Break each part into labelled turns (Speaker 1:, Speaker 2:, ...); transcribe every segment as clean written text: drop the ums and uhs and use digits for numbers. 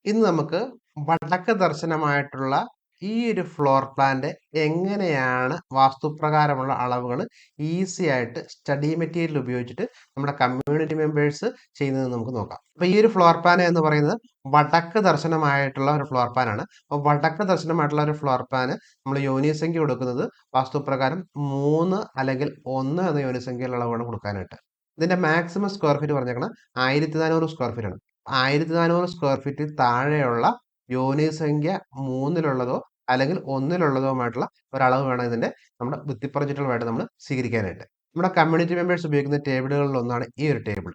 Speaker 1: ഇന്ന് നമുക്ക് വടക്ക് ദർശനമായിട്ടുള്ള ഈ ഒരു ഫ്ലോർ പ്ലാന്റെ എങ്ങനെയാണ് വാസ്തുപ്രകാരമുള്ള അളവുകൾ ഈസി ആയിട്ട് സ്റ്റഡി മെറ്റീരിയൽ ഉപയോഗിച്ചിട്ട് നമ്മുടെ കമ്മ്യൂണിറ്റി മെമ്പേഴ്സ് ചെയ്യുന്നത് നമുക്ക് നോക്കാം. അപ്പൊ ഈ ഒരു ഫ്ലോർ പ്ലാൻ എന്ന് പറയുന്നത് വടക്ക് ദർശനമായിട്ടുള്ള ഒരു ഫ്ലോർ പ്ലാൻ ആണ്. അപ്പോൾ വടക്ക് ദർശനമായിട്ടുള്ള ഒരു ഫ്ലോർ പ്ലാന് നമ്മൾ യോനിസംഖ്യ കൊടുക്കുന്നത് വാസ്തുപ്രകാരം 3 അല്ലെങ്കിൽ 1 എന്ന യോനിസംഖ്യയിലുള്ള അളവാണ് കൊടുക്കാനായിട്ട്. ഇതിന്റെ മാക്സിമം സ്ക്വയർ ഫീറ്റ് പറഞ്ഞേക്കണം 1400 സ്ക്വയർ ഫീറ്റ് ആണ്. 1400 സ്ക്വയർ ഫീറ്റിൽ താഴെയുള്ള യോനിസംഖ്യ 3-ലുള്ളതോ അല്ലെങ്കിൽ 1-ലുള്ളതോമായിട്ടുള്ള ഒരളവ് വേണം ഇതിന്റെ നമ്മുടെ ഭിത്തിപ്രൊജക്റ്റുകളുമായിട്ട് നമ്മൾ സ്വീകരിക്കാനായിട്ട്. നമ്മുടെ കമ്മ്യൂണിറ്റി മെമ്പേഴ്സ് ഉപയോഗിക്കുന്ന ടേബിളുകളിൽ ഒന്നാണ് ഈ ഒരു ടേബിൾ.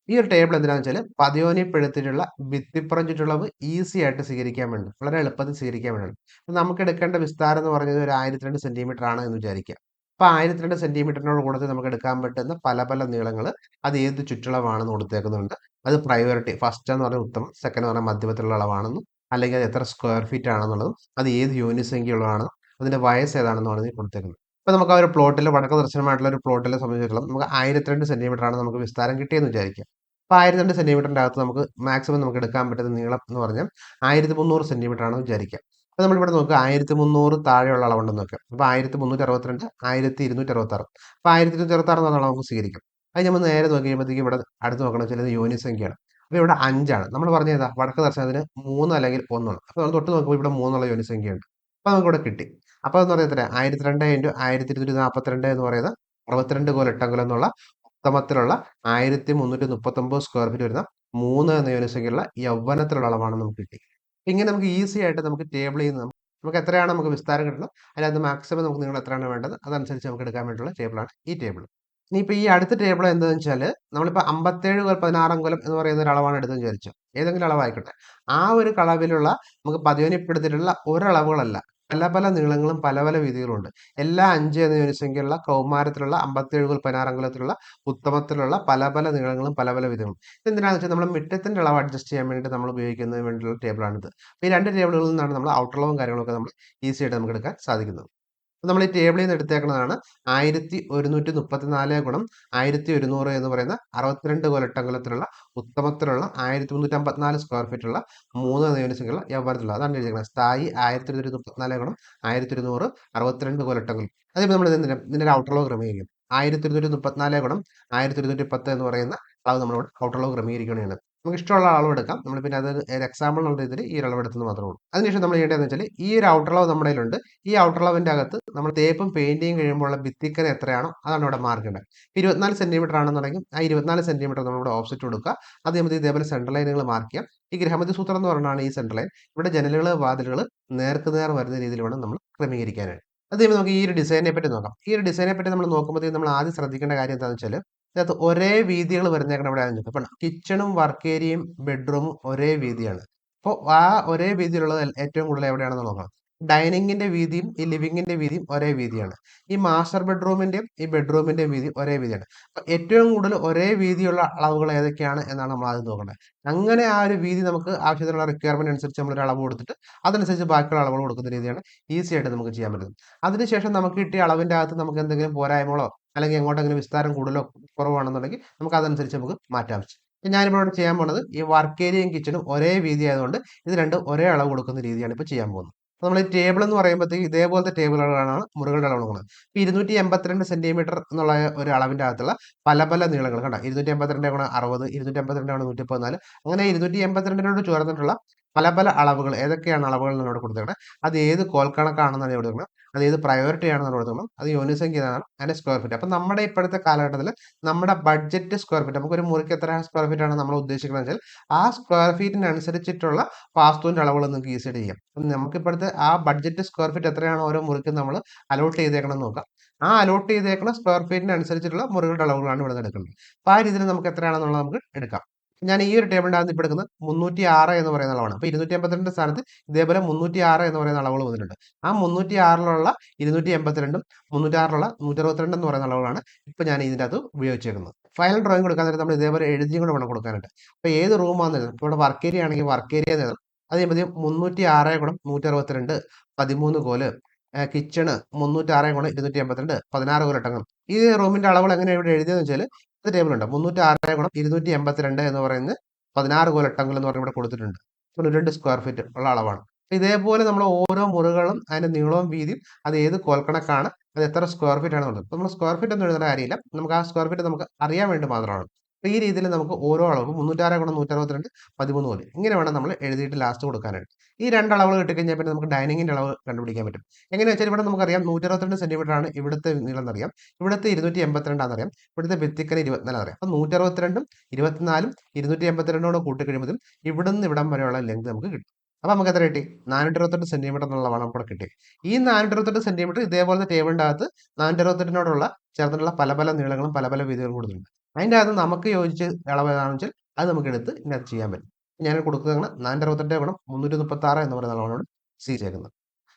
Speaker 1: ഈ ഒരു ടേബിൾ എന്തിനാണെന്ന് വെച്ചാൽ പതിയോനിപ്പെടുത്തിയിട്ടുള്ള ഭിത്തിപ്രൊജക്റ്റുകളവ് ഈസി ആയിട്ട് സ്വീകരിക്കാൻ വേണ്ടി, വളരെ എളുപ്പത്തിൽ സ്വീകരിക്കാൻ വേണ്ടിയാണ്. അപ്പം നമുക്ക് എടുക്കേണ്ട വിസ്താരം എന്ന് പറയുന്നത് ഒരു 1002 സെന്റിമീറ്റർ ആണ് എന്ന് വിചാരിക്കുക. അപ്പോൾ 1002 സെന്റിമീറ്ററിനോട് കൂടത്തിൽ നമുക്ക് എടുക്കാൻ പറ്റുന്ന പല പല നീളങ്ങൾ അത് ഏത് ചുറ്റളവാണെന്ന് കൊടുത്തേക്കുന്നുണ്ട്. അത് പ്രയോറിറ്റി ഫസ്റ്റ് എന്ന് പറഞ്ഞാൽ ഉത്തമം, സെക്കൻഡ് എന്ന് പറഞ്ഞാൽ മധ്യമത്തിലുള്ള അളവാണെന്നും, അല്ലെങ്കിൽ അത് എത്ര സ്ക്വയർ ഫീറ്റ് ആണെന്നുള്ളതും, അത് ഏത് യോനിസംഖ്യയുള്ളതാണെന്നും, അതിന്റെ വയസ്സ് ഏതാണെന്നുമാണ് ഈ കൊടുത്തേക്കുന്നത്. അപ്പോൾ നമുക്ക് ആ ഒരു പ്ലോട്ടിൽ വടക്ക് ദർശനമായിട്ടുള്ള ഒരു പ്ലോട്ടിലെ സംബന്ധിച്ചിടത്തോളം നമുക്ക് 1002 സെന്റിമീറ്റർ ആണ് നമുക്ക് വിസ്താരം കിട്ടിയെന്ന് വിചാരിക്കുക. അപ്പോൾ 1002 സെന്റിമീറ്ററിന്റെ അകത്ത് നമുക്ക് മാക്സിമം നമുക്ക് എടുക്കാൻ പറ്റുന്ന നീളം എന്ന് പറഞ്ഞാൽ 1300 സെന്റിമീറ്റർ ആണെന്ന് വിചാരിക്കുക. അപ്പോൾ നമ്മളിവിടെ നോക്കുക 1300 താഴെയുള്ള അളവുണ്ടെന്ന് നോക്കുക. അപ്പോൾ 1362, 1266. അപ്പോൾ 1266 എന്ന് പറഞ്ഞ അളവ് നമുക്ക് സ്വീകരിക്കാം. അത് നമ്മൾ നേരെ നോക്കി കഴിയുമ്പോഴത്തേക്ക് ഇവിടെ അടുത്ത് നോക്കണം വെച്ചാൽ ഇത് യോനിസംഖ്യയാണ്. അപ്പോൾ ഇവിടെ 5 ആണ്. നമ്മൾ പറഞ്ഞ ഏതാ വടക്ക് ദർശനത്തിന് 3 അല്ലെങ്കിൽ 1 ആണ്. അപ്പോൾ നമ്മൾ തൊട്ട് നോക്കുമ്പോൾ ഇവിടെ 3 യോനിസംഖ്യയുണ്ട്. അപ്പോൾ നമുക്ക് ഇവിടെ കിട്ടി. അപ്പോൾ എന്ന് പറയുന്നത് എത്ര 1002 ഇൻറ്റു 1242 എന്ന് പറയുന്നത് 62 കോൽ എട്ടംകുലം എന്നുള്ള ഉത്തമത്തിലുള്ള 1339 സ്ക്വയർ ഫീറ്റ് വരുന്ന 3 എന്ന യൂണിസംഖ്യയുള്ള യൗവനത്തിലുള്ള അളവാണ് നമുക്ക് കിട്ടി. ഇങ്ങനെ നമുക്ക് ഈസി ആയിട്ട് നമുക്ക് ടേബിൾ ചെയ്യുന്ന നമുക്ക് എത്രയാണ് നമുക്ക് വിസ്താരം കിട്ടണം, അതിനകത്ത് മാക്സിമം നമുക്ക് നിങ്ങൾ എത്രയാണ് വേണ്ടത് അതനുസരിച്ച് നമുക്ക് എടുക്കാൻ വേണ്ടിയുള്ള ടേബിളാണ് ഈ ടേബിൾ. ഇനിയിപ്പോൾ ഈ അടുത്ത ടേബിൾ എന്താണെന്ന് വെച്ചാൽ നമ്മളിപ്പോൾ 57 കോൽ 16 അംഗുലം എന്ന് പറയുന്ന ഒരു അളവാണ് എടുത്തെന്ന് വിചാരിച്ചു. ഏതെങ്കിലും അളവായിക്കോട്ടെ. ആ ഒരു അളവിലുള്ള നമുക്ക് പതിയോനിപ്പെടുത്തിയിട്ടുള്ള ഒരളവുകളല്ല, പല പല നീളങ്ങളും പല പല വീതികളും ഉണ്ട്. എല്ലാ 5 എന്ന യൂണിസംഖ്യയുള്ള കൗമാരത്തിലുള്ള 57 കോൽ 16 അംഗുലത്തിലുള്ള ഉത്തമത്തിലുള്ള പല പല നീളങ്ങളും പല പല വീതികളും. ഇതെന്തിനാണെന്ന് വെച്ചാൽ നമ്മൾ മിറ്റത്തിന്റെ അളവ് അഡ്ജസ്റ്റ് ചെയ്യാൻ വേണ്ടിയിട്ട് നമ്മൾ ഉപയോഗിക്കുന്നതിന് വേണ്ടിയുള്ള ടേബിളാണിത്. അപ്പോൾ ഈ രണ്ട് ടേബിളുകളിൽ നിന്നാണ് നമ്മൾ ഔട്ടളവും കാര്യങ്ങളൊക്കെ നമ്മൾ ഈസി ആയിട്ട് നമുക്ക് എടുക്കാൻ സാധിക്കുന്നത്. നമ്മൾ ഈ ടേബിളിൽ നിന്ന് എടുത്തേക്കുന്നതാണ് 1134 ഗുണം 1100 എന്ന് പറയുന്ന 62 കൊലട്ടംകുലത്തിലുള്ള ഉത്തമത്തിലുള്ള 1354 സ്ക്വയർ ഫീറ്റുള്ള 3 യൂണിറ്റുകളുള്ള യൗവനത്തിലുള്ള അതാണ് എഴുതിയിരിക്കുന്നത്. സ്ഥായി 1134 ഗുണം 1100 62 കൊലട്ടംകുലം. അതിപ്പോൾ നമ്മൾ ഇതിന്റെ ഔട്ടർലോ ക്രമീകരിക്കും. 1134 ഗുണം 1110 എന്ന് പറയുന്ന അളവ് നമ്മളിവിടെ ഔട്ടർലോ ക്രമീകരിക്കുകയാണ്. നമുക്ക് ഇഷ്ടമുള്ള അളവ് എടുക്കാം. നമ്മൾ പിന്നെ അത് എക്സാമ്പിൾ എന്നുള്ള രീതിയിൽ ഈ ഒരു അളവ് എടുത്തെന്ന് മാത്രമേ ഉള്ളൂ. അതിനുശേഷം നമ്മൾ ചെയ്യേണ്ടതെന്ന് വെച്ചാൽ ഈ ഒരു ഔട്ടർ അളവ് നമ്മുടെ കയ്യിലുണ്ട്. ഈ ഔട്ടർ അളവിന്റെ അകത്ത് നമ്മൾ തേപ്പും പെയിന്റിങ് കഴിയുമ്പോഴുള്ള ഭിത്തിക്കന എത്രയാണോ അതാണ് ഇവിടെ മാർക്ക് ചെയ്യേണ്ടത്. 24 സെന്റിമീറ്റർ ആണെന്നുണ്ടെങ്കിൽ ആ 24 സെന്റിമീറ്റർ നമ്മളിവിടെ ഓഫ്സെറ്റ് കൊടുക്കുക. അത് നമ്മൾ ഇതേപോലെ സെൻട്രൽ ലൈനുകൾ മാർക്ക് ചെയ്യാം. ഈ ഗ്രഹമതി സൂത്രം എന്ന് പറഞ്ഞാണ് ഈ സെൻട്രൽ ലൈൻ. ഇവിടെ ജനലുകൾ വാതിലുകൾ നേർക്ക് നേർ വരുന്ന രീതിയിൽ വേണം നമ്മൾ ക്രമീകരിക്കാനായിട്ട്. അത് നമുക്ക് ഈ ഒരു ഡിസൈനെ പറ്റി നോക്കാം. ഈ ഒരു ഡിസൈനെ പറ്റി നമ്മൾ നോക്കുമ്പോഴത്തേക്കും നമ്മൾ ആദ്യം ശ്രദ്ധിക്കേണ്ട കാര്യം എന്താണെന്ന് വെച്ചാൽ ഇതിനകത്ത് ഒരേ വീതികൾ വരുന്നേക്കണം ഇവിടെ ആദ്യം. അപ്പം കിച്ചണും വർക്ക് ഏരിയയും ബെഡ്റൂമും ഒരേ വീതിയാണ്. അപ്പോൾ ആ ഒരേ വീതിയിലുള്ളത് ഏറ്റവും കൂടുതൽ എവിടെയാണെന്ന് നോക്കണം. ഡൈനിങ്ങിന്റെ വീതിയും ഈ ലിവിങ്ങിന്റെ വീതിയും ഒരേ വീതിയാണ്. ഈ മാസ്റ്റർ ബെഡ്റൂമിന്റെയും ഈ ബെഡ്റൂമിന്റെയും വീതി ഒരേ വീതിയാണ്. അപ്പൊ ഏറ്റവും കൂടുതൽ ഒരേ വീതിയുള്ള അളവുകൾ ഏതൊക്കെയാണ് എന്നാണ് നമ്മൾ ആദ്യം നോക്കേണ്ടത്. അങ്ങനെ ആ ഒരു വീതി നമുക്ക് ആവശ്യത്തിനുള്ള റിക്വയർമെന്റ് അനുസരിച്ച് നമ്മൾ ഒരു അളവ് കൊടുത്തിട്ട് അതനുസരിച്ച് ബാക്കിയുള്ള അളവുകൾ കൊടുക്കുന്ന രീതിയാണ് ഈസി ആയിട്ട് നമുക്ക് ചെയ്യാൻ പറ്റുന്നത്. അതിനുശേഷം നമുക്ക് കിട്ടിയ അളവിന്റെ അകത്ത് നമുക്ക് എന്തെങ്കിലും പോരായ്മകളോ അല്ലെങ്കിൽ എങ്ങോട്ടെങ്കിലും വിസ്താരം കൂടുതലോ കുറവാണെന്നുണ്ടെങ്കിൽ നമുക്ക് അതനുസരിച്ച് നമുക്ക് മാറ്റാം. ഞാനിപ്പോൾ ഇവിടെ ചെയ്യാൻ പോകുന്നത് ഈ വർക്ക് ഏരിയയും കിച്ചണും ഒരേ വീതി ആയതുകൊണ്ട് ഇത് രണ്ടും ഒരേ അളവ് കൊടുക്കുന്ന രീതിയാണ് ഇപ്പോൾ ചെയ്യാൻ പോകുന്നത്. നമ്മൾ ഈ ടേബിൾ എന്ന് പറയുമ്പോഴത്തേക്ക് ഇതേപോലത്തെ ടേബിളുകളാണ് മുറികളുടെ അളവ് കൊടുക്കുന്നത്. ഇപ്പൊ 282 സെന്റിമീറ്റർ എന്നുള്ള ഒരു അളവിന്റെ അകത്തുള്ള പല പല നീളങ്ങൾ കണ്ട 282 ഗുണം 60, 282 ഗുണം 114, അങ്ങനെ 282 ചേർന്നിട്ടുള്ള പല പല അളവുകൾ ഏതൊക്കെയാണ് അളവുകൾ എന്നാണ് ഇവിടെ കൊടുത്തേക്കുന്നത്. അത് ഏത് കോൽക്കണക്കാണെന്നാണ് ഇവിടെ കൊടുക്കുന്നത്, അത് ഏത് പ്രയോറിറ്റി ആണെന്നാണ് കൊടുക്കുന്നത്, അത് യൂണിസംഖ്യ ഏതാണ്, അതിന്റെ സ്ക്വയർ ഫീറ്റ്. അപ്പൊ നമ്മുടെ ഇപ്പോഴത്തെ കാലഘട്ടത്തിൽ നമ്മുടെ ബഡ്ജറ്റ് സ്ക്വയർ ഫീറ്റ് നമുക്ക് ഒരു മുറിക്ക് എത്ര സ്ക്വയർ ഫീറ്റ് ആണ് നമ്മൾ ഉദ്ദേശിക്കുന്നത് വെച്ചാൽ ആ സ്ക്വയർ ഫീറ്റിന് അനുസരിച്ചിട്ടുള്ള വാസ്തുവിന്റെ അളവുകൾ നിങ്ങൾക്ക് ഈസി ആയിട്ട് ചെയ്യാം. നമുക്ക് ഇപ്പോഴത്തെ ആ ബഡ്ജറ്റ് സ്ക്വയർ ഫീറ്റ് എത്രയാണ് ഓരോ മുറിക്കും നമ്മൾ അലോട്ട് ചെയ്തേക്കണം എന്ന് നോക്കാം. ആ അലോട്ട് ചെയ്തേക്കുന്ന സ്ക്വയർ ഫീറ്റിന് അനുസരിച്ചിട്ടുള്ള മുറികളുടെ അളവുകളാണ് ഇവിടെ നിന്ന് എടുക്കുന്നത്. അപ്പൊ ആ രീതിയിൽ നമുക്ക് എത്രയാണെന്നുള്ളത് നമുക്ക് എടുക്കാം. ഞാൻ ഈ ഒരു ടേബിളിന്റെ അകത്ത് ഇപ്പോൾ എടുക്കുന്നത് 306 എന്ന് പറയുന്ന അളവാണ്. അപ്പൊ 282 സ്ഥാനത്ത് ഇതേപോലെ 306 എന്ന് പറയുന്ന അളവുകൾ വന്നിട്ടുണ്ട്. ആ 306-ലുള്ള 282-ഉം 306-ലുള്ള 162 എന്ന് പറയുന്ന അളവുകളാണ് ഇപ്പൊ ഞാൻ ഇതിന്റെ അകത്ത് ഉപയോഗിച്ചേക്കുന്നത്. ഫൈനൽ ഡ്രോയിങ് കൊടുക്കാൻ നേരത്തെ നമ്മൾ ഇതേപോലെ എഴുതിയും കൂടെ വേണം കൊടുക്കാനായിട്ട്. അപ്പൊ ഏത് റൂമാണെന്ന് എഴുതാം. ഇപ്പോൾ ഇവിടെ വർക്ക് ഏരിയ ആണെങ്കിൽ വർക്ക് ഏരിയ എന്ന് എഴുതാം. അത് കഴിയുമ്പോൾ 306 ഗുണം 162 13 കോല്. കിച്ചണ് 306 ഗുണം 282 16 കോലട്ടങ്ങൾ. ഈ റൂമിന്റെ അളവുകൾ എങ്ങനെ ഇവിടെ എഴുതിയെന്ന് വെച്ചാൽ ഇത് ടേബിൾ ഉണ്ട്. 306 ഗുണം 282 എന്ന് പറയുന്നത് 16 കോലട്ടങ്ങൾ എന്ന് പറഞ്ഞ് ഇവിടെ കൊടുത്തിട്ടുണ്ട്. 92 സ്ക്വയർ ഫീറ്റ് ഉള്ള അളവാണ്. ഇതേപോലെ നമ്മൾ ഓരോ മുറികളും അതിന്റെ നീളവും വീതിയും അത് ഏത് കോൽക്കണക്കാണ്, അത് എത്ര സ്ക്വയർ ഫീറ്റ് ആണെന്നുള്ളത്. നമ്മൾ സ്ക്വയർ ഫീറ്റ് ഒന്നും എഴുതേണ്ട കാര്യമില്ല, നമുക്ക് ആ സ്ക്വയർ ഫീറ്റ് നമുക്ക് അറിയാൻ വേണ്ടി മാത്രമാണ്. അപ്പോൾ ഈ രീതിയിൽ നമുക്ക് ഓരോ അളവും 306 ഗുണം 162 13 പോലെ ഇങ്ങനെ വേണം നമ്മൾ എഴുതിയിട്ട് ലാസ്റ്റ് കൊടുക്കാനായിട്ട്. ഈ രണ്ട് അളവുകൾ കിട്ടിക്കഴിഞ്ഞാൽ പിന്നെ നമുക്ക് ഡൈനിങ്ങിന്റെ അളവ് കണ്ടുപിടിക്കാൻ പറ്റും. എങ്ങനെയാ വെച്ചാൽ ഇവിടെ നമുക്കറിയാം 162 സെന്റിമീറ്റർ ആണ് ഇവിടുത്തെ നീളം എന്നറിയാം, ഇവിടുത്തെ 282 ആണെന്നറിയാം, ഇവിടുത്തെ ഭിത്തിക്കൽ 24 അറിയാം. അപ്പം 162ഉം 24ഉം 282 കൂട്ടി കഴിയുമ്പോഴും ഇവിടുന്ന് ഇവിടം വരെയുള്ള ലെങ്ത് നമുക്ക് കിട്ടും. അപ്പൊ നമുക്ക് എത്ര കിട്ടി? 428 സെന്റിമീറ്റർ എന്നുള്ളതാണ് നമുക്ക് കിട്ടി. ഈ 428 സെന്റിമീറ്റർ ഇതേപോലത്തെ ടേബിളിന്റെ അകത്ത് 428നോടുള്ള ചേർന്നിട്ടുള്ള പല പല നീളങ്ങളും പല പല വീതികളും കൊടുത്തിട്ടുണ്ട്. അതിന്റെ അകത്ത് നമുക്ക് യോജിച്ച അളവ് ഏതാണെന്ന് വെച്ചാൽ അത് നമുക്ക് എടുത്ത് ഇതിനകത്ത് ചെയ്യാൻ പറ്റും. ഞാൻ കൊടുക്കുന്നത് 428 ഗുണം 336 എന്ന് പറയുന്ന അളവാണ് സ്വീകരിച്ചേക്കുന്നത്.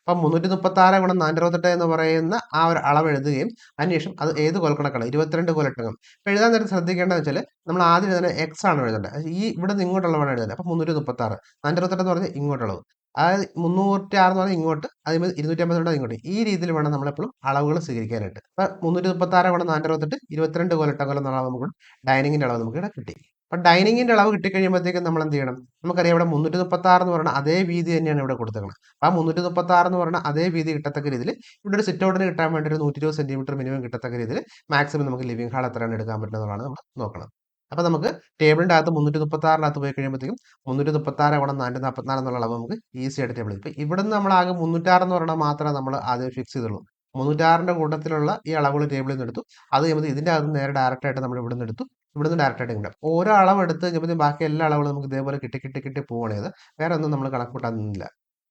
Speaker 1: അപ്പം 336 ഗുണം 428 എന്ന് പറയുന്ന ആ ഒരു അളവ് എഴുതുകയും അതിനുശേഷം അത് ഏത് കോൽക്കണക്കാണ് 22 കോലട്ടകം. അപ്പോൾ എഴുതാൻ നേരം ശ്രദ്ധിക്കേണ്ടതെന്ന് വെച്ചാൽ നമ്മൾ ആദ്യം എഴുതുന്നത് എക്സ് ആണ് എഴുതേണ്ടത്. ഈ ഇവിടെ നിന്ന് ഇങ്ങോട്ടുള്ളതാണ് എഴുതേണ്ടത്. അപ്പം 336 428 എന്ന് പറഞ്ഞാൽ ഇങ്ങോട്ടുള്ളത്, അതായത് 306 എന്ന് പറഞ്ഞാൽ ഇങ്ങോട്ട്, അതിന് 252 ഇങ്ങോട്ട്. ഈ രീതിയിൽ വേണം നമ്മളെപ്പോഴും അളവുകൾ സ്വീകരിക്കാനായിട്ട്. അപ്പം 336 ഗുണം 428 22 കോലട്ടകം എന്നുള്ള അളവ് നമുക്ക് ഡൈനിങ്ങിന്റെ അളവ് നമുക്ക് ഇവിടെ കിട്ടി. അപ്പം ഡൈനിങ്ങിന്റെ അളവ് കിട്ടിക്കഴിയുമ്പോഴത്തേക്കും നമ്മൾ എന്ത് ചെയ്യണം? നമുക്കറിയാം ഇവിടെ 336 എന്ന് പറയുന്ന അതേ വീതി തന്നെയാണ് ഇവിടെ കൊടുത്തേക്കുന്നത്. ആ 336 എന്ന് പറയുന്ന അതേ വീതി കിട്ടത്തക്ക രീതിയിൽ ഇവിടെ ഒരു സിറ്റ് ഔട്ടിന് കിട്ടാൻ വേണ്ടി ഒരു 120 സെന്റിമീറ്റർ മിനിമം കിട്ടത്തക്ക രീതിയിൽ മാക്സിമം നമുക്ക് ലിവിംഗ് ഹാൾ എത്രയാണ് എടുക്കാൻ പറ്റുന്നതാണ് നമ്മൾ നോക്കണം. അപ്പൊ നമുക്ക് ടേബിളിന്റെ അകത്ത് 336 പോയി കഴിയുമ്പോഴത്തേക്കും 336 ഗുണം 444 എന്നുള്ള അളവ് നമുക്ക് ഈസി ആയിട്ട് ടേബിൾ. ഇപ്പൊ ഇവിടുന്ന് നമ്മൾ ആകെ 306 എന്ന് പറയുന്നത് മാത്രമേ നമ്മൾ ആദ്യം ഫിക്സ് ചെയ്തുള്ളൂ. 306ന്റെ കൂട്ടത്തിലുള്ള ഈ അളവുകൾ ടേബിളിൽ നിന്ന് എടുത്തു. അത് കഴിയുമ്പോൾ ഇതിന്റെ അകത്ത് നേരെ ഡയറക്റ്റ് ആയിട്ട് നമ്മൾ ഇവിടുന്ന് എടുത്തു, ഇവിടുന്ന് ഡയറക്റ്റ് ആയിട്ട് ഇങ്ങനെ ഓരോ അളവ് എടുത്ത് കഴിഞ്ഞപ്പോൾ ബാക്കി എല്ലാ അളവുകളും നമുക്ക് ഇതേപോലെ കിട്ടി കിട്ടി കിട്ടി പോവുകയാണ്. വേറെ ഒന്നും നമ്മൾ കണക്ക് കൂട്ടാൻ നിന്നില്ല.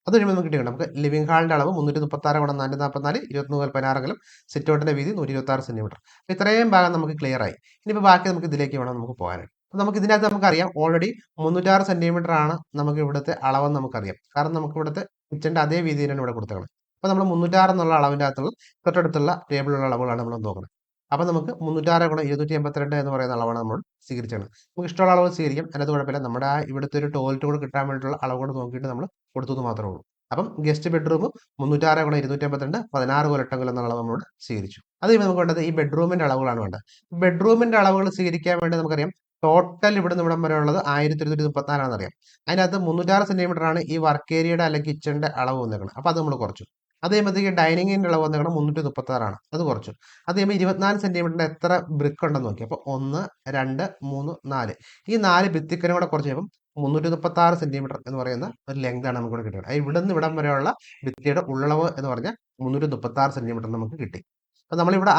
Speaker 1: അത് കഴിയുമ്പോൾ നമുക്ക് കിട്ടിയിട്ടുണ്ട്. നമുക്ക് ലിവിംഗ് ഹാളിന്റെ അളവ് 336 ഗുണം 444 21 16 അകലം, സിറ്റ് ഔട്ടിന്റെ വീതി 126 സെന്റിമീറ്റർ. ഇത്രയും ഭാഗം നമുക്ക് ക്ലിയർ ആയി. ഇനിയിപ്പോൾ ബാക്കി നമുക്ക് ഇതിലേക്ക് വേണം നമുക്ക് പോകാനായിട്ട്. അപ്പോൾ നമുക്ക് ഇതിനകത്ത് നമുക്കറിയാം ഓൾറെഡി 306 സെന്റിമീറ്റർ ആണ് നമുക്ക് ഇവിടുത്തെ അളവെന്ന് നമുക്കറിയാം. കാരണം നമുക്ക് ഇവിടുത്തെ കിച്ചന്റെ അതേ വീതി തന്നെയാണ് ഇവിടെ കൊടുത്തേക്കുന്നത്. അപ്പോൾ നമ്മൾ 306 എന്നുള്ള അളവിന്റെ അകത്തുള്ള തൊട്ടടുത്തുള്ള ടേബിളിലുള്ള അളവുകളാണ് നമ്മൾ നോക്കുന്നത്. അപ്പോൾ നമുക്ക് 306 ഗുണം 282 എന്ന് പറയുന്ന അളവാണ് നമ്മൾ സ്വീകരിച്ചത്. നമുക്ക് ഇഷ്ടമുള്ള അളവ് സ്വീകരിക്കാം, അതിനകത്ത് കുഴപ്പമില്ല. നമ്മുടെ ആ ഇവിടുത്തെ ഒരു ടോയ്ലറ്റ് കൂടെ കിട്ടാൻ വേണ്ടിയിട്ടുള്ള അളവ് കൂടെ നോക്കിയിട്ട് നമ്മൾ കൊടുത്തു മാത്രമേ ഉള്ളൂ. അപ്പം ഗസ്റ്റ് ബെഡ്റൂം 306 ഗുണം 282 16 കോലട്ടങ്ങൾ എന്നുള്ള അളവ് നമ്മളോട് സ്വീകരിച്ചു. അത് നമുക്ക് വേണ്ടത് ഈ ബെഡ്റൂമിന്റെ അളവുകളാണ് വേണ്ടത്. ബെഡ്റൂമിന്റെ അളവുകൾ സ്വീകരിക്കാൻ വേണ്ടി നമുക്കറിയാം ടോട്ടൽ ഇവിടുന്ന് ഇവിടം വരെ ഉള്ളത് 1134 ആണെന്ന് അറിയാം. അതിനകത്ത് 306 സെന്റിമീറ്റർ ആണ് ഈ വർക്ക് ഏരിയയുടെ അല്ലെങ്കിൽ കിച്ചന്റെ അളവ് വന്നേക്കണം. അപ്പോൾ അത് നമ്മൾ കുറച്ചു. അത് കഴിയുമ്പോഴത്തേക്ക് ഡൈനിങ്ങിന്റെ അളവ് വന്നേക്കണം 336 ആണ്, അത് കുറച്ചു. അത് കഴിയുമ്പോൾ 24 സെന്റിമീറ്ററിന്റെ എത്ര ബ്രിക്ക് ഉണ്ടെന്ന് നോക്കി. അപ്പോൾ 1 2 3 4 ഈ 4 ഭിത്തിക്കനും കൂടെ കുറച്ച് കഴിയുമ്പോൾ 336 സെന്റിമീറ്റർ എന്ന് പറയുന്ന ഒരു ലെങ്ത് ആണ് നമുക്ക് കിട്ടുന്നത്. ഇവിടെ നിന്ന് ഇവിടം വരെയുള്ള ഭിത്തിയുടെ ഉള്ളളവ് എന്ന് പറഞ്ഞാൽ 336 സെന്റിമീറ്റർ നമുക്ക് കിട്ടി. അപ്പൊ നമ്മളിവിടെ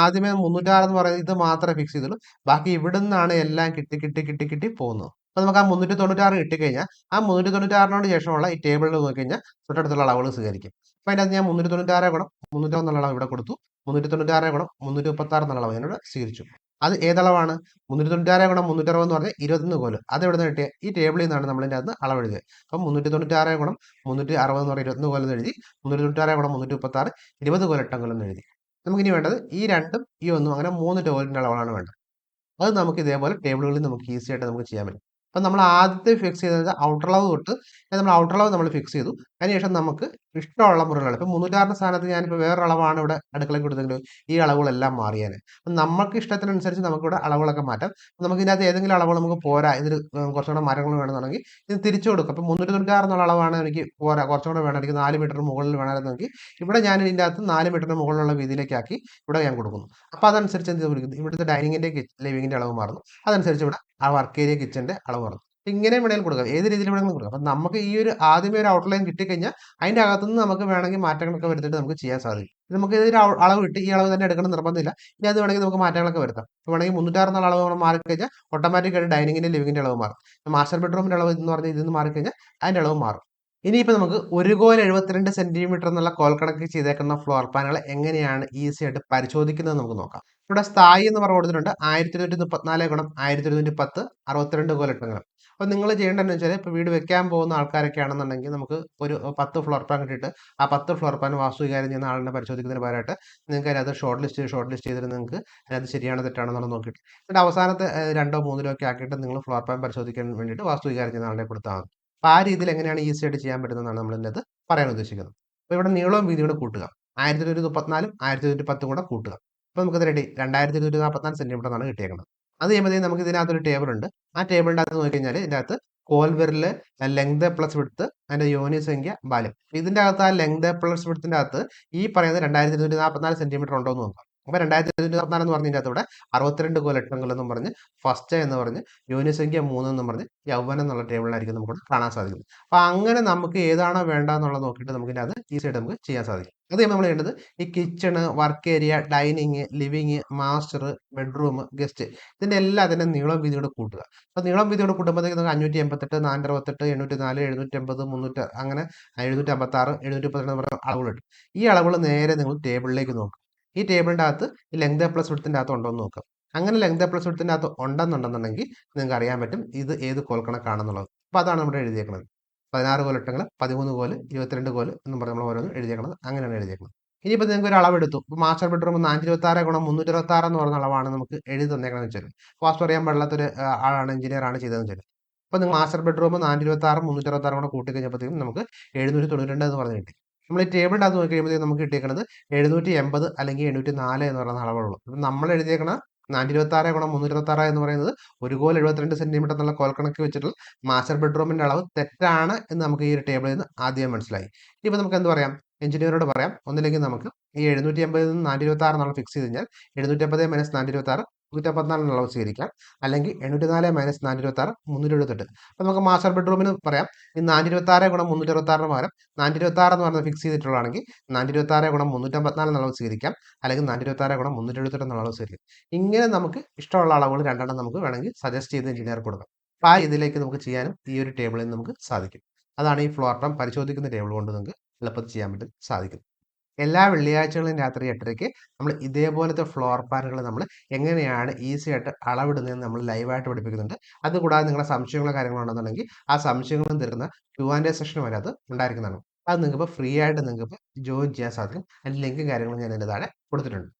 Speaker 1: ആദ്യമേ 306 എന്ന് പറയുന്നത് ഇത് മാത്രമേ ഫിക്സ് ചെയ്തുള്ളൂ. ബാക്കി ഇവിടെ നിന്നാണ് എല്ലാം കിട്ടി കിട്ടി കിട്ടി കിട്ടി പോകുന്നത്. അപ്പൊ നമുക്ക് ആ 396 കിട്ടിക്കഴിഞ്ഞാൽ ആ 396നോട് ശേഷമുള്ള ഈ ടേബിളിൽ നോക്കിക്കഴിഞ്ഞാൽ തൊട്ടടുത്തുള്ള അളവുകൾ സ്വീകരിക്കും. അപ്പൊ അതിനകത്ത് ഞാൻ 396 ഗുണം 301 എന്നുള്ള അളവ് ഇവിടെ കൊടുത്തു, 396 ഗുണം 336 എന്നുള്ള അളവ് ഞാനിവിടെ സ്വീകരിച്ചു. അത് ഏതളവാണ്? 396 ഗുണം 360 എന്ന് പറഞ്ഞാൽ 21 കോല്. അത് എവിടെ നിന്ന് കിട്ടിയ? ഈ ടേബിളിൽ നിന്നാണ് നമ്മൾ ഇതിൻ്റെ അകത്ത് അളവ് എഴുതിയത്. അപ്പം 396 ഗുണം 360 എന്ന് പറഞ്ഞാൽ 21 കോലെന്ന് എഴുതി, 396 ഗുണം 336 20 കോലട്ടങ്ങൾ എഴുതി. നമുക്കിനി വേണ്ടത് ഈ രണ്ടും ഈ ഒന്നും, അങ്ങനെ 3 ടോയ്ലറ്റിന്റെ അളവാണ് വേണ്ടത്. അത് നമുക്ക് ഇതേപോലെ ടേബിളുകളിൽ നമുക്ക് ഈസി ആയിട്ട് നമുക്ക് ചെയ്യാൻ പറ്റും. അപ്പം നമ്മൾ ആദ്യത്തെ ഫിക്സ് ചെയ്തത് ഔട്ടർ അളവ് തൊട്ട് നമ്മൾ ഔട്ടർ അളവ് നമ്മൾ ഫിക്സ് ചെയ്തു. അതിനുശേഷം നമുക്ക് ഇഷ്ടമുള്ള മുറികൾ, ഇപ്പം 306 സ്ഥാനത്ത് ഞാനിപ്പോൾ വേറൊരു അളവാണ് ഇവിടെ അടുക്കളയ്ക്ക് കൊടുത്തെങ്കിൽ ഈ അളവുകളെല്ലാം മാറിയാൽ അപ്പം നമുക്ക് ഇഷ്ടത്തിനനുസരിച്ച് നമുക്കിവിടെ അളവുകളൊക്കെ മാറ്റാം. നമുക്ക് ഇതിനകത്ത് ഏതെങ്കിലും അളവുകൾ നമുക്ക് പോരാ, ഇതിൽ കുറച്ചുകൂടെ മരങ്ങൾ വേണമെന്നുണ്ടെങ്കിൽ ഇത് തിരിച്ചു കൊടുക്കും. അപ്പം 396 എന്നുള്ള അളവാണ് എനിക്ക് പോരാ, കുറച്ചുകൂടെ വേണം, എനിക്ക് 4 മീറ്റർ മുകളിൽ വേണമെന്നുണ്ടെങ്കിൽ ഇവിടെ ഞാൻ ഇതിൻ്റെ അകത്ത് 4 മീറ്ററിന് മുകളിലുള്ള വീതിയിലേക്കാക്കി ഇവിടെ ഞാൻ കൊടുക്കുന്നു. അപ്പോൾ അതനുസരിച്ച് എന്ത് ചെയ്യും, ഇവിടുത്തെ ഡൈനിങ്ങിൻ്റെ ലിവിങ്ങിൻ്റെ അളവ് മാറുന്നു, അതനുസരിച്ച് ഇവിടെ ആ വർക്ക് ഏരിയ കിച്ചൻ്റെ അളവ് മാറുന്നു. ഇങ്ങനെ വേണമെങ്കിലും കൊടുക്കാം, ഏത് രീതിയിൽ വേണമെങ്കിലും കൊടുക്കാം. അപ്പം നമുക്ക് ഈ ഒരു ആദ്യമേ ഒരു ഔട്ട്ലൈൻ കിട്ടിക്കഴിഞ്ഞാൽ അതിൻ്റെ അകത്തുനിന്ന് നമുക്ക് വേണമെങ്കിൽ മാറ്റങ്ങളൊക്കെ വരുത്തിയിട്ട് നമുക്ക് ചെയ്യാൻ സാധിക്കും. നമുക്ക് ഇതൊരു അളവ് കിട്ടി, ഈ അളവ് തന്നെ എടുക്കണം നിർബന്ധമില്ല. ഇനി അത് വേണമെങ്കിൽ നമുക്ക് മാറ്റങ്ങളൊക്കെ വരുത്താം. ഇപ്പോൾ വേണമെങ്കിൽ 306 എന്നുള്ള അളവ് മാറിക്കഴിഞ്ഞാൽ ഓട്ടോമാറ്റിക്കായിട്ട് ഡൈനിങ്ങിൻ്റെ ലിവിങ്ങിൻ്റെ അളവ് മാറും. മാസ്റ്റർ ബെഡ്റൂമിൻ്റെ അളവ് എന്ന് പറഞ്ഞാൽ ഇതിൽ നിന്ന് മാറിക്കഴിഞ്ഞാൽ അതിൻ്റെ അളവ് മാറും. ഇനിയിപ്പോൾ നമുക്ക് 1 കോൽ 72 സെന്റിമീറ്റർ എന്നുള്ള കോൽ കണക്ക് ചെയ്തേക്കുന്ന ഫ്ലോർ പ്ലാനുകൾ എങ്ങനെയാണ് ഈസി ആയിട്ട് പരിശോധിക്കുന്നത് നമുക്ക് നോക്കാം. ഇവിടെ സ്ഥായി എന്ന് പറഞ്ഞ് കൊടുത്തിട്ടുണ്ട് 1234 ഗുണം 1210 62 കോലട്ടങ്ങൾ. അപ്പോൾ നിങ്ങൾ ചെയ്യേണ്ടതെന്ന് വെച്ചാൽ ഇപ്പോൾ വീട് വെക്കാൻ പോകുന്ന ആൾക്കാരൊക്കെ ആണെന്നുണ്ടെങ്കിൽ നമുക്ക് ഒരു 10 ഫ്ലോർ പ്ലാൻ കിട്ടിയിട്ട് ആ 10 ഫ്ലോർ പ്ലാൻ വാസ്തു കൈകാര്യം ചെയ്യുന്ന ആളിനെ പരിശോധിക്കുന്നതിന് പകരമായിട്ട് നിങ്ങൾക്ക് അതിനകത്ത് ഷോർട്ട് ലിസ്റ്റ് ചെയ്തിട്ട് നിങ്ങൾക്ക് അതിനകത്ത് ശരിയാണോ തെറ്റാണോ എന്നുള്ളത് നോക്കിയിട്ട് എന്നിട്ട് അവസാനത്തെ 2 3 ഒക്കെ ആക്കിയിട്ട് നിങ്ങൾ ഫ്ലോർ പ്ലാൻ പരിശോധിക്കാൻ വേണ്ടിയിട്ട് വാസ്തു കൈകാര്യം ചെയ്യുന്ന ആളിനെ കൊടുത്താൽ മതി. അപ്പോൾ ആ രീതിയിൽ എങ്ങനെയാണ് ഈസി ആയിട്ട് ചെയ്യാൻ പറ്റുന്നതാണ് നമ്മൾ ഇതിനകത്ത് പറയാൻ ഉദ്ദേശിക്കുന്നത്. അപ്പോൾ ഇവിടെ നീളവും വീതിയും കൂടെ കൂട്ടുക, 1234 1210 കൂടെ കൂട്ടുക. അപ്പോൾ നമുക്കത് റെഡി 2244 സെന്റിമീറ്റർ എന്നാണ് കിട്ടിയേക്കുന്നത്. അത് ചെയ്യുമ്പോഴത്തേക്കും നമുക്ക് ഇതിനകത്തൊരു ടേബിൾ ഉണ്ട്. ആ ടേബിളിൻ്റെ അകത്ത് നോക്കിക്കഴിഞ്ഞാൽ ഇതിനകത്ത് കോൽവിരല്, ലെങ്ത് പ്ലസ് വിഡ്ത്ത്, അതിന്റെ യോനി സംഖ്യ, ബാല്യം. ഇതിന്റെ അകത്ത് ആ ലെങ്ത് പ്ലസ് വിഡ്ത്തിന്റെ അകത്ത് ഈ പറയുന്നത് 2244 സെന്റിമീറ്റർ ഉണ്ടോ എന്ന് നോക്കാം. അപ്പൊ 2244 എന്ന് പറഞ്ഞതിന്റെ അകത്ത് ഇവിടെ 62 കോൽ 8 അംഗങ്ങൾ എന്നും പറഞ്ഞ് ഫസ്റ്റ് എന്ന് പറഞ്ഞ് യോനി സംഖ്യ 3 എന്നും പറഞ്ഞ് യൗവനം എന്നുള്ള ടേബിളിലായിരിക്കും നമുക്ക് കാണാൻ സാധിക്കുന്നത്. അപ്പൊ അങ്ങനെ നമുക്ക് ഏതാണോ വേണ്ടതെന്നുള്ളത് നോക്കിയിട്ട് നമുക്ക് ഇതിനകത്ത് ഈസി ആയിട്ട് നമുക്ക് ചെയ്യാൻ സാധിക്കും. അത് കഴിയുമ്പോൾ നമ്മൾ ചെയ്യേണ്ടത് ഈ kitchen, work area, dining, living, master, bedroom, guest ഇതിന്റെ എല്ലാം അതിന്റെ നീളം വീതിയോട് കൂട്ടുക. അപ്പൊ നീളം വീതിയോട് കൂട്ടുമ്പോഴത്തേക്ക് നമുക്ക് 588, 468, 804, 780, 300 അങ്ങനെ 756, 732 എന്ന് പറയുന്ന അളവുകൾ കിട്ടും. ഈ അളവുകൾ നേരെ നിങ്ങൾ ടേബിളിലേക്ക് നോക്കും. ഈ ടേബിളിന്റെ അകത്ത് ഈ ലെങ്ത് പ്ലസ് വിഡ്ത്തിന്റെ അകത്ത് ഉണ്ടോ എന്ന് നോക്കാം. അങ്ങനെ ലെങ്ത് പ്ലസ് വിഡ്ത്തിന്റെ അകത്ത് ഉണ്ടെന്നുണ്ടെന്നുണ്ടെങ്കിൽ നിങ്ങൾക്ക് അറിയാൻ പറ്റും ഇത് ഏത് കോൽ കണക്കാണെന്നുള്ളത്. അപ്പൊ അതാണ് നമ്മുടെ എഴുതിയേക്കുന്നത്. 16 കോൽ 8 അംഗങ്ങൾ, 13 കോൽ, 22 കോൽ എന്നും പറഞ്ഞ് നമ്മൾ ഓരോന്ന് എഴുതിയേക്കുന്നത്. അങ്ങനെയാണ് എഴുതിയേക്കുന്നത്. ഇനിയിപ്പോൾ നിങ്ങൾക്ക് ഒരു അളവെടുത്തു. മാസ്റ്റർ ബെഡ്റൂം 426 ഗുണം 326 എന്ന് പറയുന്ന അളവാണ് നമുക്ക് എഴുതി തന്നേക്കണമെന്ന് വെച്ചാൽ വാസ്തു അറിയാൻ പാടില്ലാത്തൊരു ആളാണ്, എഞ്ചിനീയർ ആണ് ചെയ്തതെന്ന് വെച്ചാൽ. അപ്പോൾ നിങ്ങൾ മാസ്റ്റർ ബെഡ്റൂം 426 326 കൂടെ കൂട്ടി കഴിഞ്ഞപ്പോഴത്തേക്കും നമുക്ക് 792 എന്ന് പറഞ്ഞ് കിട്ടി. നമ്മൾ ഈ ടേബിളിൻ്റെ അകത്ത് നോക്കി കഴിയുമ്പോഴത്തേക്കും നമുക്ക് കിട്ടിയേക്കുന്നത് 780 അല്ലെങ്കിൽ 804 എന്ന് പറയുന്ന അളവുള്ളൂ. അപ്പം നമ്മൾ എഴുതിയേക്കണ 426 ഗുണം 326 എന്ന് പറയുന്നത് ഒരു കോൽ 72 സെന്റിമീറ്റർ എന്നുള്ള കോൽ കണക്ക് വെച്ചിട്ടുള്ള മാസ്റ്റർ ബെഡ്റൂമിന്റെ അളവ് തെറ്റാണ് എന്ന് നമുക്ക് ഈ ഒരു ടേബിളിൽ നിന്ന് ആദ്യം മനസ്സിലായി. ഇപ്പൊ നമുക്ക് എന്ത് പറയാം, എഞ്ചിനീയറോട് പറയാം, ഒന്നില്ലെങ്കിൽ നമുക്ക് ഈ 780 നിന്ന് 426 എന്നുള്ള ഫിക്സ് ചെയ്ത് കഴിഞ്ഞാൽ 780 മൈനസ് 426 154 എന്നുള്ള അളവ് സ്വീകരിക്കാം. അല്ലെങ്കിൽ 804 മൈനസ് 426 378. അപ്പൊ നമുക്ക് മാസ്റ്റർ ബെഡ്റൂമിന് പറയാം ഈ 426 ഗുണം 326 പകരം 426 എന്ന് പറഞ്ഞത് ഫിക്സ് ചെയ്തിട്ടുള്ളതാണെങ്കിൽ 426 ഗുണം 354 എന്നുള്ള അളവ് സ്വീകരിക്കാം. അല്ലെങ്കിൽ 426 ഗുണം 378 എന്നുള്ള അളവ് സ്വീകരിക്കാം. ഇങ്ങനെ നമുക്ക് ഇഷ്ടമുള്ള അളവുകൾ രണ്ടെണ്ണം നമുക്ക് വേണമെങ്കിൽ സജസ്റ്റ് ചെയ്ത് എഞ്ചിനീയർക്ക് കൊടുക്കാം. അപ്പോൾ ആ ഇതിലേക്ക് നമുക്ക് ചെയ്യാനും ഈ ഒരു ടേബിളിൽ നിന്ന് നമുക്ക് സാധിക്കും. അതാണ് ഈ ഫ്ലോർ പ്ലാൻ പരിശോധിക്കുന്ന ടേബിൾ കൊണ്ട് നിങ്ങൾക്ക് എളുപ്പത്തിൽ ചെയ്യാൻ പറ്റും സാധിക്കും. എല്ലാ വെള്ളിയാഴ്ചകളും രാത്രി 8:30 നമ്മൾ ഇതേപോലത്തെ ഫ്ലോർ പ്ലാനുകൾ നമ്മൾ എങ്ങനെയാണ് ഈസി ആയിട്ട് അളവിടുന്നതെന്ന് നമ്മൾ ലൈവായിട്ട് പഠിപ്പിക്കുന്നുണ്ട്. അതുകൂടാതെ നിങ്ങളുടെ സംശയങ്ങളോ കാര്യങ്ങളോ ഉണ്ടെന്നുണ്ടെങ്കിൽ ആ സംശയങ്ങളും തീർക്കുന്ന Q&A സെഷൻ വരെ അത് ഉണ്ടായിരിക്കുന്നതാണ്. അത് നിങ്ങൾക്ക് ഫ്രീ ആയിട്ട് നിങ്ങൾക്ക് ജോയിൻ ചെയ്യാൻ സാധിക്കും. അതിൻ്റെ ലിങ്കും കാര്യങ്ങളും ഞാൻ അതിൻ്റെ താഴെ കൊടുത്തിട്ടുണ്ട്.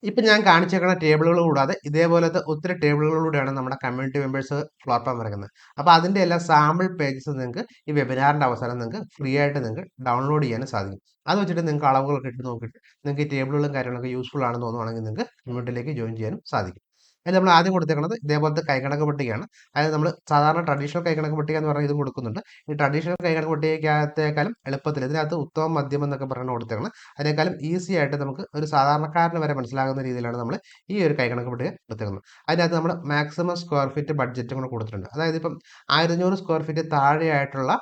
Speaker 1: ഇപ്പം ഞാൻ കാണിച്ചേക്കുന്ന ടേബിളുകൾ കൂടാതെ ഇതേപോലത്തെ ഒത്തിരി ടേബിളുകളിലൂടെയാണ് നമ്മുടെ കമ്മ്യൂണിറ്റി മെമ്പേഴ്സ് ഫ്ലോർ പ്ലാൻ വരയ്ക്കുന്നത്. അപ്പോൾ അതിൻ്റെ എല്ലാ സാമ്പിൾ പേജസ് നിങ്ങൾക്ക് ഈ വെബിനാറിൻ്റെ അവസാനം നിങ്ങൾക്ക് ഫ്രീ ആയിട്ട് നിങ്ങൾക്ക് ഡൗൺലോഡ് ചെയ്യാനും സാധിക്കും. അത് വെച്ചിട്ട് നിങ്ങൾക്ക് അളവുകളൊക്കെ ഇട്ട് നോക്കിയിട്ട് നിങ്ങൾക്ക് ഈ ടേബിളുകളും കാര്യങ്ങളൊക്കെ യൂസ്ഫുൾ ആണെന്ന് തോന്നുവാണെങ്കിൽ നിങ്ങൾക്ക് കമ്മ്യൂണിറ്റിയിലേക്ക് ജോയിൻ ചെയ്യാനും സാധിക്കും. അതിൽ നമ്മൾ ആദ്യം കൊടുത്തേക്കുന്നത് ഇതേപോലത്തെ കൈക്കണക്ക് പട്ടികയാണ്. അതായത് നമ്മൾ സാധാരണ ട്രഡീഷണൽ കൈക്കണക്ക് പട്ടിക എന്ന് പറഞ്ഞാൽ ഇതും കൊടുക്കുന്നുണ്ട്. ഈ ട്രഡീഷണൽ കൈക്കണക്ക് പട്ടികയ്ക്കകത്തേക്കാളും എളുപ്പത്തിൽ ഇതിനകത്ത് ഉത്തമം മധ്യം എന്നൊക്കെ പറഞ്ഞാണ് കൊടുത്തേക്കുന്നത്. അതിനേക്കാളും ഈസി ആയിട്ട് നമുക്ക് ഒരു സാധാരണക്കാരന് വരെ മനസ്സിലാകുന്ന രീതിയിലാണ് നമ്മൾ ഈ ഒരു കൈക്കണക്ക് പട്ടിക കൊടുത്തേക്കുന്നത്. അതിനകത്ത് നമ്മൾ മാക്സിമം സ്ക്വയർ ഫീറ്റ് ബഡ്ജറ്റും കൂടെ കൊടുത്തിട്ടുണ്ട്. അതായത് ഇപ്പം 1500 സ്ക്വയർ ഫീറ്റ് താഴെയായിട്ടുള്ള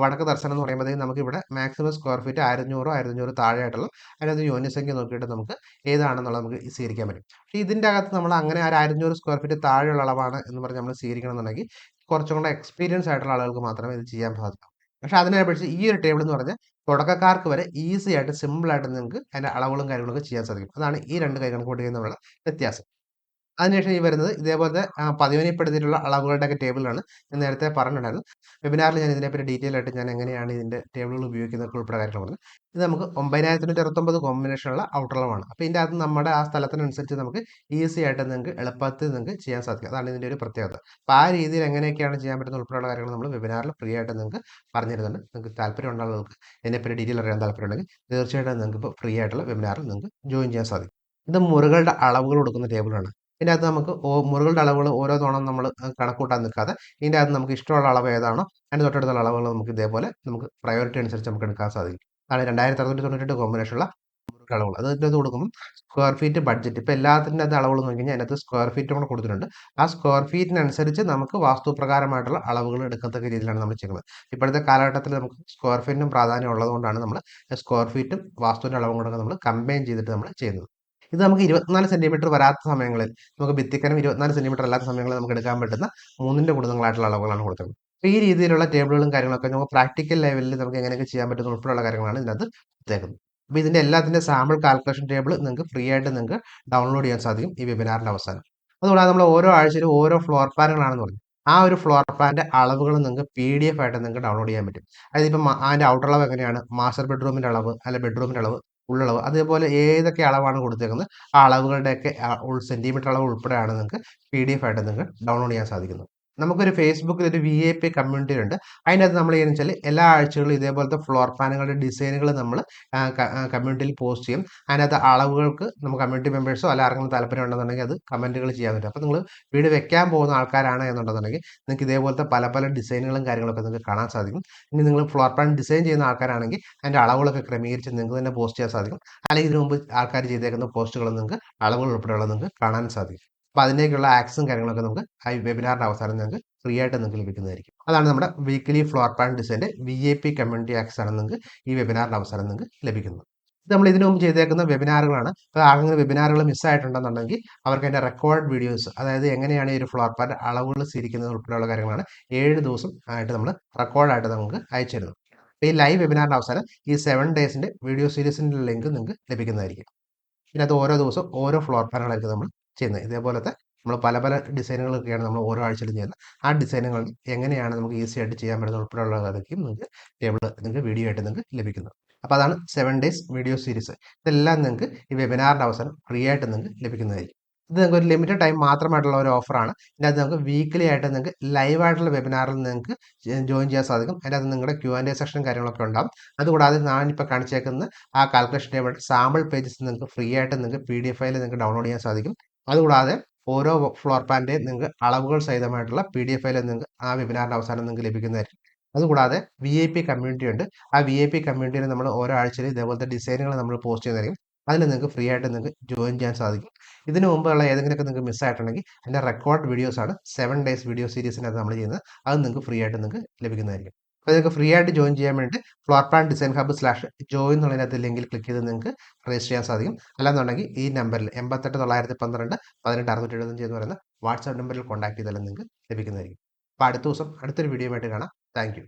Speaker 1: വടക്ക് ദർശനം എന്ന് പറയുമ്പോഴത്തേക്കും നമുക്കിവിടെ മാക്സിമം സ്ക്വയർ ഫീറ്റ് 1500 താഴെയായിട്ടുള്ള അതിനകത്ത് യോനിസംഖ്യ നോക്കിയിട്ട് നമുക്ക് ഏതാണെന്നുള്ളത് നമുക്ക് സ്വീകരിക്കാൻ പറ്റും. പക്ഷേ ഇതിൻ്റെ അകത്ത് നമ്മൾ അങ്ങനെ ഒരു 1500 സ്ക്വയർ ഫീറ്റ് താഴെയുള്ള അളവാണ് എന്ന് പറഞ്ഞ് നമ്മൾ സ്വീകരിക്കണമെന്നുണ്ടെങ്കിൽ കുറച്ചും കൂടെ എക്സ്പീരിയൻസ് ആയിട്ടുള്ള ആളുകൾക്ക് മാത്രമേ ഇത് ചെയ്യാൻ സാധിക്കൂ. പക്ഷേ അതിനെ അപേക്ഷിച്ച് ഈ ഒരു ടേബിൾ എന്ന് പറഞ്ഞാൽ തുടക്കക്കാർക്ക് വരെ ഈസി ആയിട്ട് സിമ്പിൾ ആയിട്ട് നിങ്ങൾക്ക് അതിൻ്റെ അളവുകളും കാര്യങ്ങളൊക്കെ ചെയ്യാൻ സാധിക്കും. അതാണ് ഈ രണ്ട് കൈകണക്ക് പട്ടികയിൽ നിന്നുള്ള വ്യത്യാസം. അതിനുശേഷം ഈ വരുന്നത് ഇതേപോലത്തെ പതിവനിപ്പെടുത്തിയിട്ടുള്ള അളവുകളുടെയൊക്കെ ടേബിളാണ്. ഞാൻ നേരത്തെ പറഞ്ഞിട്ടുണ്ടായിരുന്നു. വെബിനാറിൽ ഞാൻ ഇതിനെപ്പറ്റി ഡീറ്റെയിൽ ആയിട്ട് ഞാൻ എങ്ങനെയാണ് ഇതിൻ്റെ ടേബിളുകൾ ഉപയോഗിക്കുന്നതൊക്കെ ഉൾപ്പെടെ കാര്യങ്ങൾ പറഞ്ഞു. ഇത് നമുക്ക് 9569 കോമ്പിനേഷനുള്ള ഔട്ടർ അളവാണ്. അപ്പോൾ ഇതിൻ്റെ അകത്ത് നമ്മുടെ ആ സ്ഥലത്തിനനുസരിച്ച് നമുക്ക് ഈസി ആയിട്ട് നിങ്ങൾക്ക് എളുപ്പത്തിൽ നിങ്ങൾക്ക് ചെയ്യാൻ സാധിക്കും. അതാണ് ഇതിൻ്റെ ഒരു പ്രത്യേകത. അപ്പോൾ ആ രീതിയിൽ എങ്ങനെയൊക്കെയാണ് ചെയ്യാൻ പറ്റുന്ന ഉൾപ്പെടെയുള്ള കാര്യങ്ങൾ നമ്മൾ വെബിനാറിൽ ഫ്രീ ആയിട്ട് നിങ്ങൾക്ക് പറഞ്ഞു തരുന്നുണ്ട്. നിങ്ങൾക്ക് താല്പര്യമുള്ള ആളുകൾക്ക് ഇതിനെപ്പറ്റി ഡീറ്റെയിൽ അറിയാൻ താല്പര്യമുണ്ടെങ്കിൽ തീർച്ചയായിട്ടും നിങ്ങൾക്ക് ഇപ്പോൾ ഫ്രീ ആയിട്ടുള്ള വെബിനാറിൽ നിങ്ങൾക്ക് ജോയിൻ ചെയ്യാൻ സാധിക്കും. ഇത് മുറികളുടെ അളവുകൾ കൊടുക്കുന്ന ടേബിളാണ്. ഇതിൻ്റെ അകത്ത് നമുക്ക് മുറികളുടെ അളവുകൾ ഓരോ തവണ നമ്മൾ കണക്കൂട്ടാൻ നിൽക്കാതെ ഇതിൻ്റെ അകത്ത് നമുക്ക് ഇഷ്ടമുള്ള അളവ് ഏതാണോ അതിൻ്റെ തൊട്ടടുത്തുള്ള അളവുകൾ നമുക്ക് ഇതേപോലെ നമുക്ക് പ്രയോറിറ്റി അനുസരിച്ച് നമുക്ക് എടുക്കാൻ സാധിക്കും. അതാണ് 2698 കോമ്പിനേഷനുള്ള മുറികളുടെ അളവുകൾ. അതിൻ്റെ അത് കൊടുക്കുമ്പോൾ സ്ക്വയർ ഫീറ്റ് ബഡ്ജറ്റ് ഇപ്പോൾ എല്ലാത്തിൻ്റെ അത് അളവുകൾ നോക്കി കഴിഞ്ഞാൽ അതിനകത്ത് സ്ക്വയർ ഫീറ്റ് കൂടെ കൊടുത്തിട്ടുണ്ട്. ആ സ്ക്വയർ ഫീറ്റിനനുസരിച്ച് നമുക്ക് വാസ്തുപ്രകാരമായിട്ടുള്ള അളവുകൾ എടുക്കത്തക്ക രീതിയിലാണ് നമ്മൾ ചെയ്യുന്നത്. ഇപ്പോഴത്തെ കാലഘട്ടത്തിൽ നമുക്ക് സ്ക്വയർ ഫീറ്റിനും പ്രാധാന്യം ഉള്ളതുകൊണ്ടാണ് നമ്മൾ സ്ക്വയർ ഫീറ്റും വാസ്തുവിൻ്റെ അളവും കൂടെ നമ്മൾ കമ്പൈൻ ചെയ്തിട്ട് നമ്മൾ ചെയ്യുന്നത്. ഇത് നമുക്ക് 24 സെന്റിമീറ്റർ വരാത്ത സമയങ്ങളിൽ നമുക്ക് ഭിത്തിക്കനം 24 സെന്റിമീറ്റർ അല്ലാത്ത സമയങ്ങളിൽ നമുക്ക് എടുക്കാൻ പറ്റുന്ന 3ന്റെ ഗുണിതങ്ങളായിട്ടുള്ള അളവുകളാണ് കൊടുക്കുന്നത്. അപ്പോൾ ഈ രീതിയിലുള്ള ടേബിളുകളും കാര്യങ്ങളൊക്കെ നമുക്ക് പ്രാക്ടിക്കൽ ലെവലിൽ നമുക്ക് എങ്ങനെയൊക്കെ ചെയ്യാൻ പറ്റുന്ന ഉൾപ്പെടെയുള്ള കാര്യങ്ങളാണ് ഇതിനകത്ത് കൊടുത്തേക്കുന്നത്. അപ്പോൾ ഇതിൻ്റെ എല്ലാത്തിൻ്റെ സാമ്പിൾ കാൽക്കുലേഷൻ ടേബിൾ നിങ്ങൾക്ക് ഫ്രീ ആയിട്ട് നിങ്ങൾക്ക് ഡൗൺലോഡ് ചെയ്യാൻ സാധിക്കും ഈ വെബിനാറിൻ്റെ അവസാനം. അതുകൂടാതെ നമ്മൾ ഓരോ ആഴ്ചയിലും ഓരോ ഫ്ലോർ പ്ലാനുകളാണെന്ന് പറഞ്ഞു. ആ ഒരു ഫ്ലോർ പ്ലാൻ്റെ അളവുകൾ നിങ്ങൾക്ക് PDF ആയിട്ട് നിങ്ങൾക്ക് ഡൗൺലോഡ് ചെയ്യാൻ പറ്റും. അതായത് ഇപ്പം അതിൻ്റെ ഔട്ടർ അളവ് എങ്ങനെയാണ്, മാസ്റ്റർ ബെഡ്റൂമിൻ്റെ അളവ് അല്ലെ ബെഡ്റൂമിൻ്റെ അളവ്, ഉള്ളളവ്, അതേപോലെ ഏതൊക്കെ അളവാണ് കൊടുത്തേക്കുന്നത് ആ അളവുകളുടെയൊക്കെ സെന്റിമീറ്റർ അളവ് ഉൾപ്പെടെയാണ് നിങ്ങൾക്ക് PDF ആയിട്ട് നിങ്ങൾക്ക് ഡൗൺലോഡ് ചെയ്യാൻ സാധിക്കുന്നത്. നമുക്കൊരു ഫേസ്ബുക്കിൽ ഒരു VIP കമ്മ്യൂണിറ്റി ഉണ്ട്. അതിനകത്ത് നമ്മൾ ചെയ്യുന്നത് വെച്ചാൽ എല്ലാ ആഴ്ചകളിലും ഇതേപോലത്തെ ഫ്ലോർ പ്ലാനുകളുടെ ഡിസൈനുകൾ നമ്മൾ കമ്മ്യൂണിറ്റിയിൽ പോസ്റ്റ് ചെയ്യും. അതിനകത്ത് അളവുകൾക്ക് നമുക്ക് കമ്മ്യൂണിറ്റി മെമ്പേഴ്സോ അല്ല ആർക്കെങ്കിലും താല്പര്യം ഉണ്ടെന്നുണ്ടെങ്കിൽ അത് കമന്റുകൾ ചെയ്യാൻ പറ്റും. അപ്പോൾ നിങ്ങൾ വീട് വെക്കാൻ പോകുന്ന ആൾക്കാരാണ് എന്നുണ്ടെന്നുണ്ടെങ്കിൽ നിങ്ങൾക്ക് ഇതേപോലത്തെ പല പല ഡിസൈനുകളും കാര്യങ്ങളൊക്കെ നിങ്ങൾക്ക് കാണാൻ സാധിക്കും. ഇനി നിങ്ങൾ ഫ്ലോർ പ്ലാൻ ഡിസൈൻ ചെയ്യുന്ന ആൾക്കാരാണെങ്കിൽ അതിൻ്റെ അളവുകളൊക്കെ ക്രമീകരിച്ച് നിങ്ങൾക്ക് തന്നെ പോസ്റ്റ് ചെയ്യാൻ സാധിക്കും. അല്ലെങ്കിൽ ഇതിനു മുമ്പ് ആൾക്കാർ ചെയ്തേക്കുന്ന പോസ്റ്റുകൾ നിങ്ങൾക്ക് അളവുകൾ ഉൾപ്പെടെയുള്ള നിങ്ങൾക്ക് കാണാൻ സാധിക്കും. അപ്പോൾ അതിലേക്കുള്ള ആക്സസും കാര്യങ്ങളൊക്കെ നമുക്ക് ഈ വെബിനാറിന്റെ അവസാനം നിങ്ങൾക്ക് ഫ്രീ ആയിട്ട് നിങ്ങൾക്ക് ലഭിക്കുന്നതായിരിക്കും. അതാണ് നമ്മുടെ വീക്ക്ലി ഫ്ലോർ പ്ലാൻ ഡിസൈൻ്റെ VIP കമ്മ്യൂണിറ്റി ആക്സസ് ആണ് നിങ്ങൾക്ക് ഈ വെബിനാറിന്റെ അവസാനം നിങ്ങൾക്ക് ലഭിക്കുന്നത്. ഇത് നമ്മൾ ഇതിനു മുമ്പ് ചെയ്തേക്കുന്ന വെബിനാറുകളാണ്. അപ്പോൾ ആരെങ്കിലും വെബിനാറുകൾ മിസ്സായിട്ടുണ്ടെന്നുണ്ടെങ്കിൽ അവർക്ക് അതിൻ്റെ റെക്കോർഡ് വീഡിയോസ്, അതായത് എങ്ങനെയാണ് ഈ ഒരു ഫ്ലോർ പ്ലാൻ അളവുകൾ സ്വീകരിക്കുന്നത് ഉൾപ്പെടെയുള്ള കാര്യങ്ങളാണ് 7 ദിവസം ആയിട്ട് നമ്മൾ റെക്കോർഡായിട്ട് നമുക്ക് അയച്ചു തരുന്നത്. അപ്പോൾ ഈ ലൈവ് വെബിനാറിന്റെ അവസാനം ഈ 7 ഡേയ്സിന്റെ വീഡിയോ സീരീസിന്റെ ലിങ്ക് നിങ്ങൾക്ക് ലഭിക്കുന്നതായിരിക്കും. ഇതിനകത്ത് ഓരോ ദിവസവും ഓരോ ഫ്ലോർ പ്ലാനുകളായിരിക്കും നമ്മൾ ചെയ്യുന്നത്. ഇതേപോലത്തെ നമ്മൾ പല പല ഡിസൈനുകളൊക്കെയാണ് നമ്മൾ ഓരോ ആഴ്ചയിലും ചെയ്യുന്നത്. ആ ഡിസൈനുകൾ എങ്ങനെയാണ് നമുക്ക് ഈസി ആയിട്ട് ചെയ്യാൻ പറ്റുന്നത് ഉൾപ്പെടെയുള്ളതായിരിക്കും നിങ്ങൾക്ക് നിങ്ങൾക്ക് വീഡിയോ ആയിട്ട് നിങ്ങൾക്ക് ലഭിക്കുന്നത്. അപ്പോൾ അതാണ് 7 ഡേയ്സ് വീഡിയോ സീരീസ്. ഇതെല്ലാം നിങ്ങൾക്ക് ഈ വെബിനാറിന്റെ അവസാനം ഫ്രീ ആയിട്ട് നിങ്ങൾക്ക് ലഭിക്കുന്നതായിരിക്കും. ഇത് നിങ്ങൾക്ക് ഒരു ലിമിറ്റഡ് ടൈം മാത്രമായിട്ടുള്ള ഒരു ഓഫറാണ്. ഇതിനകത്ത് നമുക്ക് വീക്ക്ലി ആയിട്ട് നിങ്ങൾക്ക് ലൈവ് ആയിട്ടുള്ള വെബിനാറിൽ നിങ്ങൾക്ക് ജോയിൻ ചെയ്യാൻ സാധിക്കും. അതിനകത്ത് നിങ്ങളുടെ Q&A സെക്ഷനും കാര്യങ്ങളൊക്കെ ഉണ്ടാകും. അതുകൂടാതെ ഞാനിപ്പോൾ കാണിച്ചേക്കുന്ന ആ കാൽക്കുലേഷൻ ടേബിൾ സാമ്പിൾ പേജസ് നിങ്ങൾക്ക് ഫ്രീ ആയിട്ട് നിങ്ങൾക്ക് PDF ഫയൽ നിങ്ങൾക്ക് ഡൗൺലോഡ് ചെയ്യാൻ സാധിക്കും. അതുകൂടാതെ ഓരോ ഫ്ലോർ പ്ലാന്റെയും നിങ്ങൾക്ക് അളവുകൾ സഹിതമായിട്ടുള്ള PDF ഫയൽ നിങ്ങൾക്ക് ആ വെബിനാറിന്റെ അവസാനം നിങ്ങൾക്ക് ലഭിക്കുന്നതായിരിക്കും. അതുകൂടാതെ VIP കമ്മ്യൂണിറ്റി ഉണ്ട്. ആ VIP കമ്മ്യൂണിറ്റിയിൽ നമ്മൾ ഓരോ ആഴ്ചയിലും ഇതേപോലത്തെ ഡിസൈനുകൾ നമ്മൾ പോസ്റ്റ് ചെയ്യുന്നതായിരിക്കും. അതിൽ നിങ്ങൾക്ക് ഫ്രീ ആയിട്ട് നിങ്ങൾക്ക് ജോയിൻ ചെയ്യാൻ സാധിക്കും. ഇതിനു മുമ്പുള്ള ഏതെങ്കിലുമൊക്കെ നിങ്ങൾക്ക് മിസ്സായിട്ടുണ്ടെങ്കിൽ അതിൻ്റെ റെക്കോർഡ് വീഡിയോസ് ആണ് 7 ഡേയ്സ് വീഡിയോ സീരീസിനകത്ത് നമ്മൾ ചെയ്യുന്നത്. അത് നിങ്ങൾക്ക് ഫ്രീ ആയിട്ട് നിങ്ങൾക്ക് ലഭിക്കുന്നതായിരിക്കും. അപ്പോൾ നിങ്ങൾക്ക് ഫ്രീ ആയിട്ട് ജോയിൻ ചെയ്യാൻ വേണ്ടി ഫ്ലോർ പ്ലാൻ ഡിസൈൻ hub/join എന്നുള്ളതിനകത്ത് ലിങ്കിൽ ക്ലിക്ക് ചെയ്ത് നിങ്ങൾക്ക് രജിസ്റ്റർ ചെയ്യാൻ സാധിക്കും. അല്ലാന്നുണ്ടെങ്കിൽ ഈ നമ്പറിൽ 88 912 18 675 എന്ന് പറയുന്ന വാട്സാപ്പ് നമ്പറിൽ കോൺടാക്ട് ചെയ്താലും നിങ്ങൾക്ക് ലഭിക്കുന്നതായിരിക്കും. അപ്പോൾ അടുത്ത ദിവസം അടുത്തൊരു വീഡിയോ ആയിട്ട് കാണാം. Thank you.